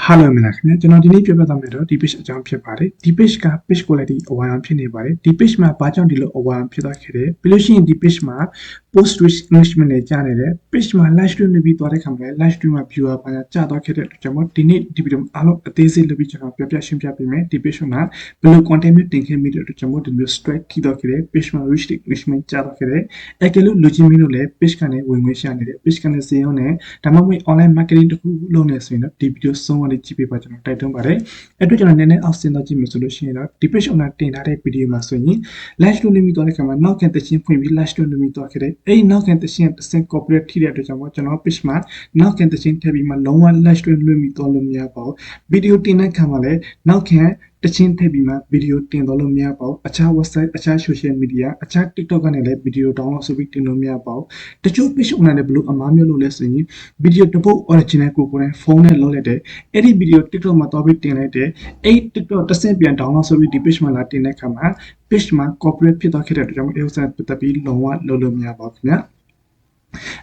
Hello မလားခင်ဗျာကျွန်တော်ဒီနေ့ပြပြသွားမယ်တော့ဒီ page အကြောင်းဖြစ်ပါတယ်ဒီ page က page quality အဝါအောင်ဖြစ်နေပါတယ်ဒီ page မှာဘာကြောင့်ဒီလိုအဝါအောင်ဖြစ်သွားခဲ့တယ်ပြီးလို့ရှိရင်ဒီ page မှာ post twist englishment နဲ့ကြားနေတယ် page မှာ live stream လုပ်ပြီးသွားတဲ့ခါမှာ live stream မှာ viewer ဘာညာကြားသွားခဲ့တဲ့အတွက်ကြောင့်မို့ဒီနေ့ဒီ video အားလုံးအသေးစိတ်လုပ်ပြီးကျွန်တော်ပြပြရှင်းပြပေးမယ်ဒီ page မှာဘယ်လို content မျိုးတင်ခဲ့မိတဲ့အတွက်ကြောင့်မို့ဒီလို strike ထိသွားခဲ့တယ် page မှာ reach englishment ကြားသွားခဲ့တယ်အဲကလို့လူချင်းမင်းတို့လည်း page ကနေဝင်ဝင်ရှာနေတယ် page ကနေစေအောင်နဲ့ဒါမှမဟုတ် online marketing တခုလုပ်နေဆိုရင်တော့ဒီ video ဆုံးအောင်လေးကြည့်ပေးပါကျွန်တော်တိုက်တွန်းပါတယ်အဲ့တော့ကျွန်တော်နည်းနည်းအောက်ဆင်းတော့ကြည့်မယ်ဆိုလို့ရှိရင်တော့ဒီ page owner တင်ထားတဲ့ video မှာဆိုရင် live stream လုပ်ပြီးသွားတဲ့ခါမှာနောက်ခံတချင်းဖွင့်ပြီး live stream လုပ်ပြီးသွားခဲ့တယ်အဲ့ဒီနောက်ခံတချင်းတစ်ဆင့် copyright ထိတဲ့အတွက်ကြောင့်ကျွန်တော် page မှာနောက်ခံတချင်းထည့်ပြီးမှလုံးဝ live stream လုပ်ပြီးသွားလို့မရပါဘူး video တင်တဲ့ခါမှာလည်းနောက်ခံတချင်းထည့်ပြီးမှ video တင်တော့လို့မရပါဘူးအခြား website အခြား social media အခြား TikTok ကနေလည်း video download ဆိုပြီးတင်လို့မရပါဘူးတချို့ page owner တွေဘယ်လိုအမှားမျိုးလုပ်လဲဆိုရင် video တစ်ပုတ် original ကိုယ်ဖုန်းနဲ့လုပ်လိုက်တယ်အဲ့ဒီ video TikTok မှာတော့ပြီးတင်လိုက်တယ်အဲ့ TikTok တစ်ဆင့်ပြန် download ဆိုပြီးဒီ page မှာလာတင်တဲ့ခါမှာ page မှာ copyright ဖြစ်သွားခဲ့တဲ့အတွက်ကြောင့်အဲ့ဥစ္စာပတ်သက်ပြီးလုံးဝလုပ်လို့မရပါဘူးခင်ဗျာ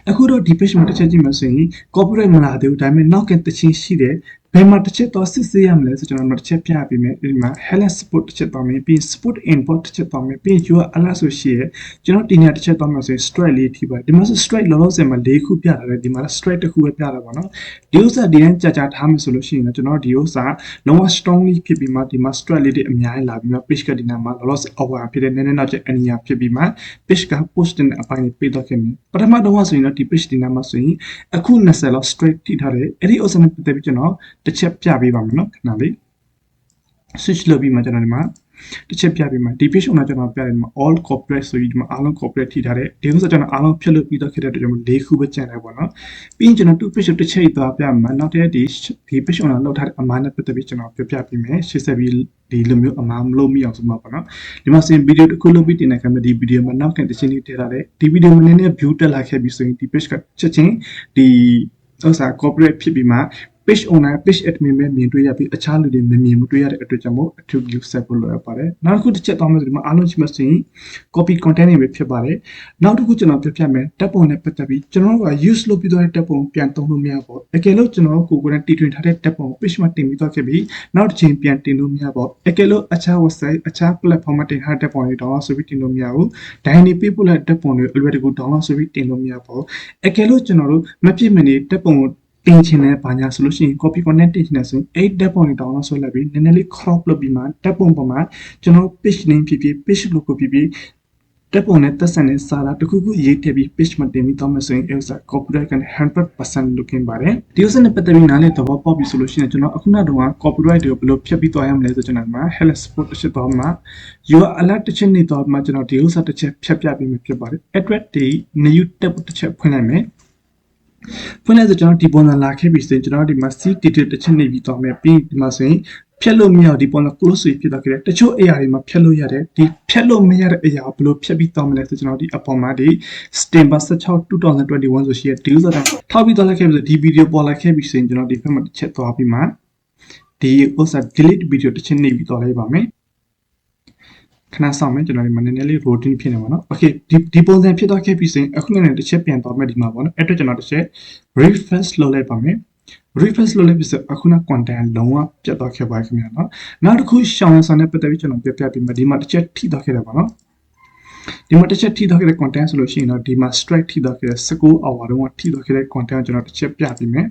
အခုတော့ဒီ page မှာတစ်ချက်ကြည့်မှဆိုရင် copyright မလာသေးဘူးဒါပေမဲ့နောက်ကတချင်းရှိတယ်ဘယ်မှာတစ်ချက်တော့စစ်ဆေးရမလဲဆိုကျွန်တော်တစ်ချက်ပြပေးမယ်ဒီမှာ hello support တစ်ချက်တော့မယ်ပြီး support import တစ်ချက်တော့မယ်ပြီး your alert ဆိုရှိရကျွန်တော်ဒီနေ့တစ်ချက်တော့မယ်ဆိုရင် strike လေးထိပါဒီမှာဆို strike လောလောဆယ်မှာ၄ခုပြတာလေဒီမှာ strike တစ်ခုပဲပြတာပါနော်ဒီဥစ္စာဒီတိုင်းကြာထားမယ်ဆိုလို့ရှိရင်ကျွန်တော်ဒီဥစ္စာလုံးဝ strongly ဖြစ်ပြီးမှဒီမှာ strike လေးတွေအများကြီးလာပြီးမှ page ကဒီနာမှာလောလောဆယ် over ဖြစ်တဲ့နည်းနည်းနောက်ကျ ania ဖြစ်ပြီးမှ page က post တဲ့အပိုင်းတွေပေးတော့ခဲ့မယ်ပထမတော့ဆိုရင်တော့ဒီ page ဒီနာမှာဆိုရင်အခု20လောက် strike ထိထားတယ်အဲ့ဒီဥစ္စာနဲ့ပတ်သက်ပြီးကျွန်တော်တစ်ချက်ပြပေးပါမယ်နော်ခဏလေး switch လုပ်ပြီးမှကျွန်တော်ဒီမှာတစ်ချက်ပြပေးမှာဒီ page owner ကျွန်တော်ပြတယ်ဒီမှာ all copyright ဆိုပြီးဒီမှာအားလုံး copyright ထိထားတယ်ဒီဥစ္စာကျွန်တော်အားလုံးဖြတ်လို့ပြီးတော့ခဲ့တဲ့အတွက်ကျွန်တော်၄ခုပဲကျန်တယ်ပေါ့နော်ပြီးရင်ကျွန်တော် page တစ်ချက်သွားပြမှာနောက်တစ်ရက်ဒီ page owner လောက်ထားတဲ့အမှားနဲ့ပတ်သက်ပြီးကျွန်တော်ပြပြပေးမယ်ရှေ့ဆက်ပြီးဒီလိုမျိုးအမှားမလုပ်မိအောင်ဆိုမှာပေါ့နော်ဒီမှာစင် video တစ်ခုလုပ်ပြီးတင်တဲ့ခါမှာဒီ video မှာနောက်ခံတခြင်းလေးထည့်ထားတယ်ဒီ video မှာနည်းနည်း view တက်လာခဲ့ပြီဆိုရင်ဒီ page ကချက်ချင်းဒီဥစ္စာ copyright ဖြစ်ပြီးမှ page owner page admin ပဲမြင်တွေ့ရပြီးအခြားလူတွေမမြင်မတွေ့ရတဲ့အတွက်ကြောင့်မို့အထူး view set ဖို့လိုရပါတယ်နောက်တစ်ခုတစ်ချက်သွားမယ်ဆိုဒီမှာအားလုံးရှိမှဆိုရင် copy content တွေပဲဖြစ်ပါတယ်နောက်တစ်ခုကျွန်တော်ပြပြမယ်တပ်ပုံနဲ့ပတ်သက်ပြီးကျွန်တော်တို့က use လုပ်ပြီးတော့တပ်ပုံပြန်သုံးလို့မရပါဘူးအကယ်လို့ကျွန်တော်တို့ကိုယ်တိုင်တီထွင်ထားတဲ့တပ်ပုံ page မှာတင်ပြီးတော့ခဲ့ပြီးနောက်တစ်ချိန်ပြန်တင်လို့မရပါဘူးအကယ်လို့အခြား website အခြား platform မှာတင်ထားတဲ့တပ်ပုံတွေ download ဆိုပြီးတင်လို့မရဘူးဒိုင်းနေပေးပို့လိုက်တပ်ပုံတွေအလွယ်တကူ download ဆိုပြီးတင်လို့မရပါဘူးအကယ်လို့ကျွန်တော်တို့မဖြစ်မနေတပ်ပုံတင်ချင်တဲ့ဘာညာဆိုလို့ရှိရင် copy content တင်ချင်တဲ့ဆိုရင်အဲ့ဓာတ်ပုံတွေ download ဆွဲလိုက်ပြီးနည်းနည်းလေး crop လုပ်ပြီးမှဓာတ်ပုံပေါ်မှာကျွန်တော် page name ဖြစ်ဖြစ် page logo ဖြစ်ဖြစ်ဓာတ်ပုံနဲ့သက်ဆိုင်တဲ့စာသားတစ်ခုခုရေးထည့်ပြီး page မှာတင်ပြီးတော့မှဆိုရင်အဲ့ဥစ္စာ copyright ကနေ 100% လုပ်ခင်ပါတယ်ဒီဥစ္စာနဲ့ပတ်သက်ပြီးနားလည်သဘောပေါက်ပြီဆိုလို့ရှိရင်ကျွန်တော်အခုနောက်တော့ copyright တွေကိုဘယ်လိုဖျက်ပြီးသွားရမလဲဆိုကျွန်တော်မှာ hello support တစ်ချက်တော့မှ your alert တစ်ချက်နေတော့မှကျွန်တော်ဒီဥစ္စာတစ်ချက်ဖျက်ပြပေးမယ်ဖြစ်ပါတယ် address တွေ new tab တစ်ချက်ဖွင့်လိုက်မယ်ဖွင့်လိုက်ဆိုကျွန်တော်ဒီပုံစံလာခဲ့ပြီဆိုရင်ကျွန်တော်ဒီမှာ C detail တစ်ချက်နေပြီးတော့မယ်ပြီးဒီမှာဆိုရင်ဖြတ်လို့မရဒီပုံစံ close ဖြစ်သွားခဲ့တယ်တချို့အရာတွေမှာဖြတ်လို့ရတယ်ဒီဖြတ်လို့မရတဲ့အရာကိုဘယ်လိုဖြတ်ပြီးတော့မလဲဆိုကျွန်တော်ဒီအပေါ်မှာဒီ September 16 2021ဆိုရှိရဒီဥစ္စာထောက်ပြီးတော့လိုက်ခဲ့ပြီဆိုဒီ video ပေါ်လာခဲ့ပြီဆိုရင်ကျွန်တော်ဒီဘက်မှာတစ်ချက်သွားပြီးမှဒီဥစ္စာ delete video တစ်ချက်နေပြီးတော့လိုက်ပါမယ်ခဏဆောင်မယ်ကျွန်တော်ဒီမှာနည်းနည်းလေး routine ဖြစ်နေပါတော့ okay ဒီပုံစံဖြစ်သွားခဲ့ပြီဆိုရင်အခုလည်းတစ်ချက်ပြန်သွားမယ်ဒီမှာပေါ့နော်အဲ့တော့ကျွန်တော်တစ်ချက် refresh လုပ်လိုက်ပါမယ် refresh လုပ်လိုက်ပြီဆိုအခုန content လုံးဝပြတ်သွားခဲ့ပါခင်ဗျာနော်နောက်တစ်ခုရှောင်းရဆောင်နဲ့ပတ်သက်ပြီးကျွန်တော်ပြပြပေးမယ်ဒီမှာတစ်ချက်ထိသွားခဲ့တယ်ပါနော်ဒီမှာတစ်ချက်ထိသွားခဲ့တဲ့ content ဆိုလို့ရှိရင်တော့ဒီမှာ strike ထိသွားခဲ့တဲ့19 hour တုန်းကထိသွားခဲ့တဲ့ content ကျွန်တော်တစ်ချက်ပြပေးမယ်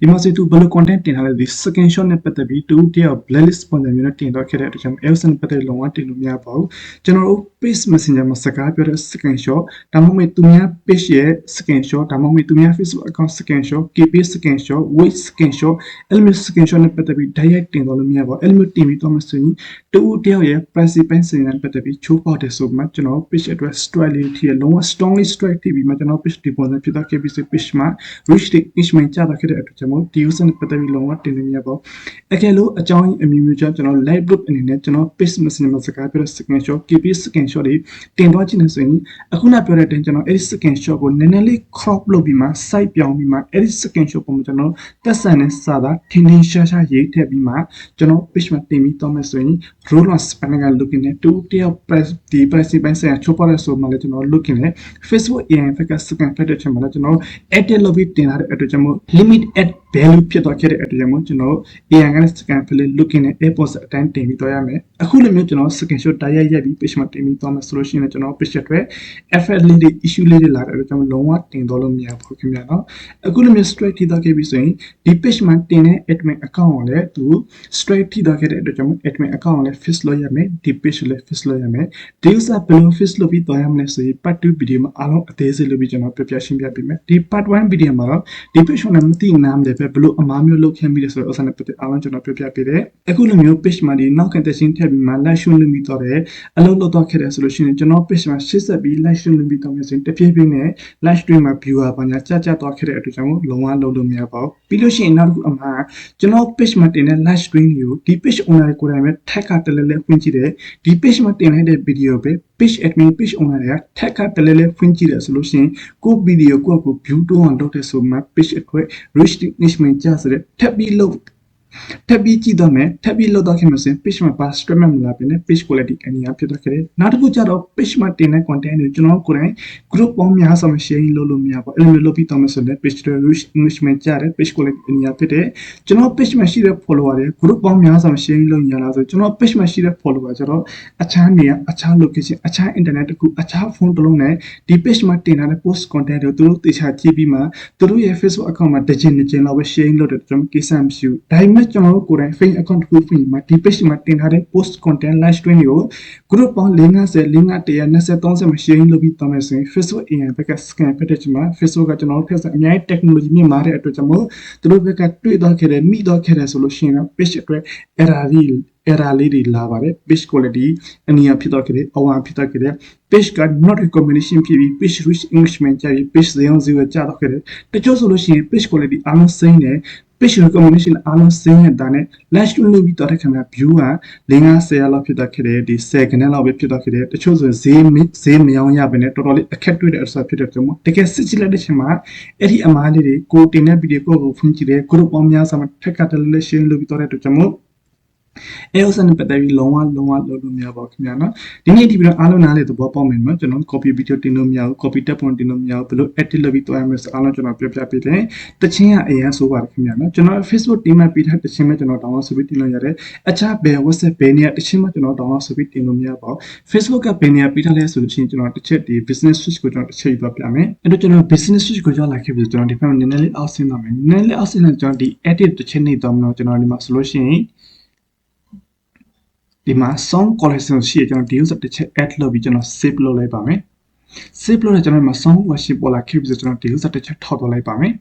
ဒီမှာဆိုသူဘယ်လို content တင်ထားလဲဒီ screenshot နဲ့ပတ်သက်ပြီးတူတယောက် blacklist ပုံစံမျိုးနဲ့တင်သွားခဲ့တဲ့အတွက်ကျွန်တော် else နဲ့ပတ်သက်လုံးဝတင်လို့မရပါဘူးကျွန်တော်တို့ page messenger မှာစကားပြောတဲ့ screenshot ဒါမှမဟုတ်သူများ page ရဲ့ screenshot ဒါမှမဟုတ်သူများ Facebook account screenshot KP screenshot weight screenshot အဲ့လို screenshot နဲ့ပတ်သက်ပြီး direct တင်သွားလို့မရပါဘူးအဲ့လိုတင်ပြီးတော့မှဆိုရင်တူတယောက်ရဲ့ privacy ပိုင်းဆိုင်ရာပတ်သက်ပြီးချိုးဖောက်တယ်ဆိုမှကျွန်တော် page address strike လေးထိလုံးဝ strongly strike ထိပြီးမှကျွန်တော် page ဒီပုံစံဖြစ်သွားခဲ့ပြီးဆို page မှာ reach engagement ကျသွားခဲ့တဲ့အတွက်ကျွန်တော်ဒီ user နဲ့ပတ်သက်ပြီးလုံးဝတင်လို့မရပါဘူးအကယ်လို့အကြောင်းအမျိုးမျိုးကြောင့်ကျွန်တော် live group အနေနဲ့ကျွန်တော် page messenger မှာစကားပြောတဲ့ screenshot KP screenshot screenshot တွေတင်သွားခြင်းနဲ့ဆိုရင်အခုနပြောတဲ့အတိုင်းကျွန်တော်အဲ့ဒီ screenshot ကိုနည်းနည်းလေး crop လုပ်ပြီးမှ site ပြောင်းပြီးမှအဲ့ဒီ screenshot ပုံမှာကျွန်တော်တက်ဆန်နဲ့စာသားထင်းထင်းရှားရှားရေးထည့်ပြီးမှကျွန်တော် page မှာတင်ပြီးတော့မယ်ဆိုရင် role on span က looking နဲ့တူတယောက် press ဒီ privacy ပိုင်းဆိုင်ရာချိုးဖောက်တဲ့ဆိုမှလည်းကျွန်တော် looking နဲ့ Facebook AI ဘက်က scan ဖက်တဲ့ချိန်မှာလည်းကျွန်တော် edit လုပ်ပြီးတင်လာတဲ့အတွက်ကြောင့်မို့ limit at value ဖြစ်သွားခဲ့တဲ့အတွက်ကြောင့်မို့ကျွန်တော် AI ကလည်း scan ဖက်လေး looking နဲ့ airport အတိုင်းတင်ပြီးတော့ရမယ်အခုလိုမျိုးကျွန်တော် screenshot တိုက်ရိုက်ပြီး page မှာတင်ပြီးတော့မယ်ဆိုလို့ရှိရင်ကျွန်တော် page အတွက် effect လေးတွေ issue လေးတွေလာတဲ့အတွက်ကြောင့်လုံးဝတင်တော့လို့မရဘူးခင်ဗျာနော်အခုလိုမျိုး straight ထိသွားခဲ့ပြီဆိုရင်ဒီ page မှာတင်တဲ့ admin account ကိုလည်းသူ straight ထိသွားခဲ့တဲ့အတွက်ကြောင့် admin account ကိုလည်း fix လုပ်ရမယ်ဒီ page ကိုလည်း fix လုပ်ရမယ်ဒီ user ဘယ်လို fix လုပ်ပြီးသွားရမလဲဆိုရင် part 2 video မှာအားလုံးအသေးစိတ်လုပ်ပြီးကျွန်တော်ပြရှင်းပြပေးမယ်ဒီ part 1 video မှာတော့ဒီ page ကိုလည်းမသိနားမလဲပဲဘယ်လိုအမှားမျိုးလုပ်ခဲ့မိလဲဆိုတော့အစနဲ့ပတ်သက်အားလုံးကျွန်တော်ပြပေးတယ်အခုလိုမျိုး page မှာဒီနောက်ခံတက်ရှင်းထည့်ပြီးမှ live show လုပ်ပြီးတော့တယ်အလုပ်လုပ်တော့ခဲ့တယ်ဆိုလို့ရှိရင်ကျွန်တော် page မှာရှေ့ဆက်ပြီး live show လုပ်ပြီးတော့မယ်ဆိုရင်တဖြည်းဖြည်းနဲ့ live stream မှာ viewer ဘာညာကြာတော့ခဲ့တဲ့အတွက်ကြောင့်လုံးဝလုပ်လို့မရပါဘူးပြီးလို့ရှိရင်နောက်တစ်ခုအမှားကျွန်တော် page မှာတင်တဲ့ live stream ကိုဒီ page owner ကိုယ်တိုင်ပဲ tag ကတလဲလဲဖွင့်ကြည့်တယ်ဒီ page မှာတင်လိုက်တဲ့ video ပဲ page admin page owner တွေက tag ကတလဲလဲဖွင့်ကြည့်တယ်ဆိုလို့ရှိရင်ကို video ကိုယ့်ကို view တော့အောင်လုပ်တဲ့ဆိုမှ page အတွက် reach engagement ကျဆိုတဲ့ထပ်ပြီးလုပ်ထပ်ပြီးကြည့်တော့မယ်ထပ်ပြီးလောက်တော့ခင်မစင် page မှာပါ stream မလာပြင်နဲ့ page quality အနေအဖြစ်တော့ခဲ့တယ်နောက်တစ်ခုကျတော့ page မှာတင်တဲ့ content တွေကျွန်တော်ကိုယ်တိုင် group ပေါင်းများစွာ sharing လုပ်လို့မရပါဘူးအဲ့လိုမျိုးလုပ်ပြီးတော့မယ်ဆိုရင် page တွေ reach engagement ကျတဲ့ page quality အနေအဖြစ်တဲ့ကျွန်တော် page မှာရှိတဲ့ follower တွေ group ပေါင်းများစွာ sharing လုပ်ရလားဆိုကျွန်တော် page မှာရှိတဲ့ follower ကျတော့အခြားနေရာအခြား location အခြား internet တခုအခြား phone တစ်လုံးနဲ့ဒီ page မှာတင်ထားတဲ့ post content တွေသူတို့တေချာကြည့်ပြီးမှသူတို့ရဲ့ Facebook account မှာတစ်ချိန်လောက်ပဲ sharing လုပ်တဲ့ကျွန်တော်ကိစ္စမရှိဘူးဒါပေမဲ့ကျွန်တော်ကိုယ်တိုင် Facebook account တစ်ခုဖွင့်မှာဒီ page မှာတင်ထားတဲ့ post content live stream တွေကို group ပေါင်း450 520 30မှာ sharing လုပ်ပြီးတော့မယ်ဆိုရင် Facebook AI ဘက်က scan ဖက်တဲ့ချိန်မှာ Facebook ကကျွန်တော်တို့ထက်အများကြီး technology မြင့်မားတဲ့အတွက်ကြောင့်မို့သူတို့ဘက်ကတွေ့တော့ခဲ့တယ်မိတော့ခဲ့တယ်ဆိုလို့ရှိရင် page အတွက် error လေးတွေလာပါတယ် page quality အနေအဖြစ်တော့ခဲ့တယ်အဝါဖြစ်တော့ခဲ့တယ် page က not recommendation ဖြစ်ပြီး page reach engagement ကြပြီး page 0 ကျတော့ခဲ့တယ်တချို့ဆိုလို့ရှိရင် page quality အားလုံးစိမ့်တယ် page recommendation အားလုံးစိမ့်နေတာနဲ့ live stream လုပ်ပြီးတော့တဲ့ခင်ဗျာ view က50လောက်ဖြစ်တော့ခဲ့တယ်ဒီ10ခန်းလောက်ပဲဖြစ်တော့ခဲ့တယ်တချို့ဆိုဈေးမရောင်းရဘဲနဲ့တော်တော်လေးအခက်တွေ့တဲ့အစားဖြစ်တဲ့ကြောင့်တကယ်စစ်ကြည့်လိုက်တဲ့ချိန်မှာအဲ့ဒီအမားလေးတွေကိုတင်တဲ့ video ကိုဖွင့်ကြည့်တယ် group ပေါင်းများစွာမှာထက်ကတလေး share လုပ်ပြီးတော့တဲ့အတွက်ကြောင့်အဲဥစ္စာနဲ့ပတ်သက်ပြီးလုံးဝလုပ်လို့မရပါဘူးခင်ဗျာနော်ဒီနေ့ဒီဗီဒီယိုအားလုံးနားလေသဘောပေါက်မယ်နော်ကျွန်တော် copy video တင်လို့မရဘူး copy တက်ပုံတင်လို့မရဘူးဘယ်လို edit လုပ်ပြီးတွားရမလဲဆိုအားလုံးကျွန်တော်ပြောပြပေးတယ်တချင်းကအရင်ဆိုပါတယ်ခင်ဗျာနော်ကျွန်တော် Facebook တင်မှပေးထားတချင်းမဲ့ကျွန်တော် download ဆိုပြီးတင်လို့ရတယ်အခြားဘယ် WhatsApp ဘယ်နေရာတချင်းမှကျွန်တော် download ဆိုပြီးတင်လို့မရပါဘူး Facebook ကဘယ်နေရာပေးထားလဲဆိုလို့ရှိရင်ကျွန်တော်တစ်ချက်ဒီ business switch ကိုကျွန်တော်တစ်ချက်ယူသွားပြမယ်အဲ့တော့ကျွန်တော် business switch ကိုရောက်လာခဲ့ပြီးကျွန်တော်ဒီဘက်မှာနည်းနည်းလေးအောက်ဆင်းသွားမယ်နည်းနည်းလေးအောက်ဆင်းတဲ့ကျွန်တော်ဒီ edit တစ်ချက်နေသွားမလို့ကျွန်တော်ဒီမှာဆိုလို့ရှိရင်ဒီမှာ song collection ရှိရကျွန်တော်ဒီ user တစ်ချက် add လုပ်ပြီးကျွန်တော် save လုပ်လိုက်ပါမယ် save လုပ်တဲ့ကျွန်တော်ဒီမှာ song worship ပေါ်လာခဲ့ပြီးကျွန်တော်ဒီ user တစ်ချက်ထောက်သွားလိုက်ပါမယ်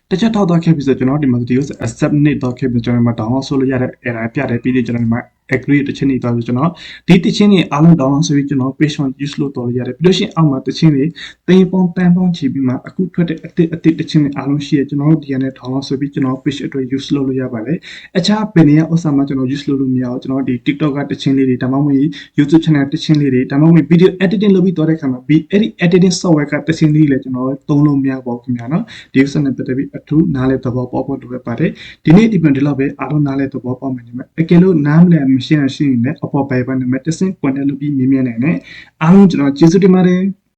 တစ်ချက်ထောက်သွားခဲ့ပြီးကျွန်တော်ဒီမှာဒီ user accept နေတော့ခဲ့ပြီးကျွန်တော်ဒီမှာ download ဆိုလို့ရတဲ့ error ပြတယ်ပြီးကျွန်တော်ဒီမှာ agree တစ်ချက်နေတော့ကျွန်တော်ဒီတစ်ချင်းတွေအားလုံး download ဆိုပြီးကျွန်တော် page မှာ use လုပ်တော့လို့ရတယ်ပြီးလို့ရှိရင်အောက်မှာတစ်ချင်းတွေတင်ပေါင်းတန်းပေါင်းချီပြီးမှအခုထွက်တဲ့အတစ်တစ်ချင်းတွေအားလုံးရှိရကျွန်တော်တို့ဒီကနေ download ဆိုပြီးကျွန်တော် page အတွက် use လုပ်လို့ရပါတယ်အခြားဘယ်နေရာဥစ္စာမှာကျွန်တော် use လုပ်လို့မရအောင်ကျွန်တော်ဒီ TikTok ကတစ်ချင်းလေးတွေဒါမှမဟုတ် YouTube channel တစ်ချင်းလေးတွေဒါမှမဟုတ် video editing လုပ်ပြီးတော့တဲ့အခါမှာအဲ့ဒီ editing software ကတစ်ချင်းလေးလည်းကျွန်တော်သုံးလို့မရပါဘူးခင်ဗျာနော်ဒီ user နဲ့ပတ်သက်ပြီးအထူးနားလည်သဘောပေါက်ဖို့လိုပါတယ်ဒီနေ့ဒီပြန်ဒီလောက်ပဲအားလုံးနားလည်သဘောပေါက်မယ်နေမှာအကယ်လို့နားမလည်မရှင်းရင်လည်းအပေါ်ပိုင်ပါနေမှာတစ်စင် contact လုပ်ပြီးမြင်နိုင်တယ်အားလုံးကျွန်တော်ကျေးဇူးတင်ပါတယ်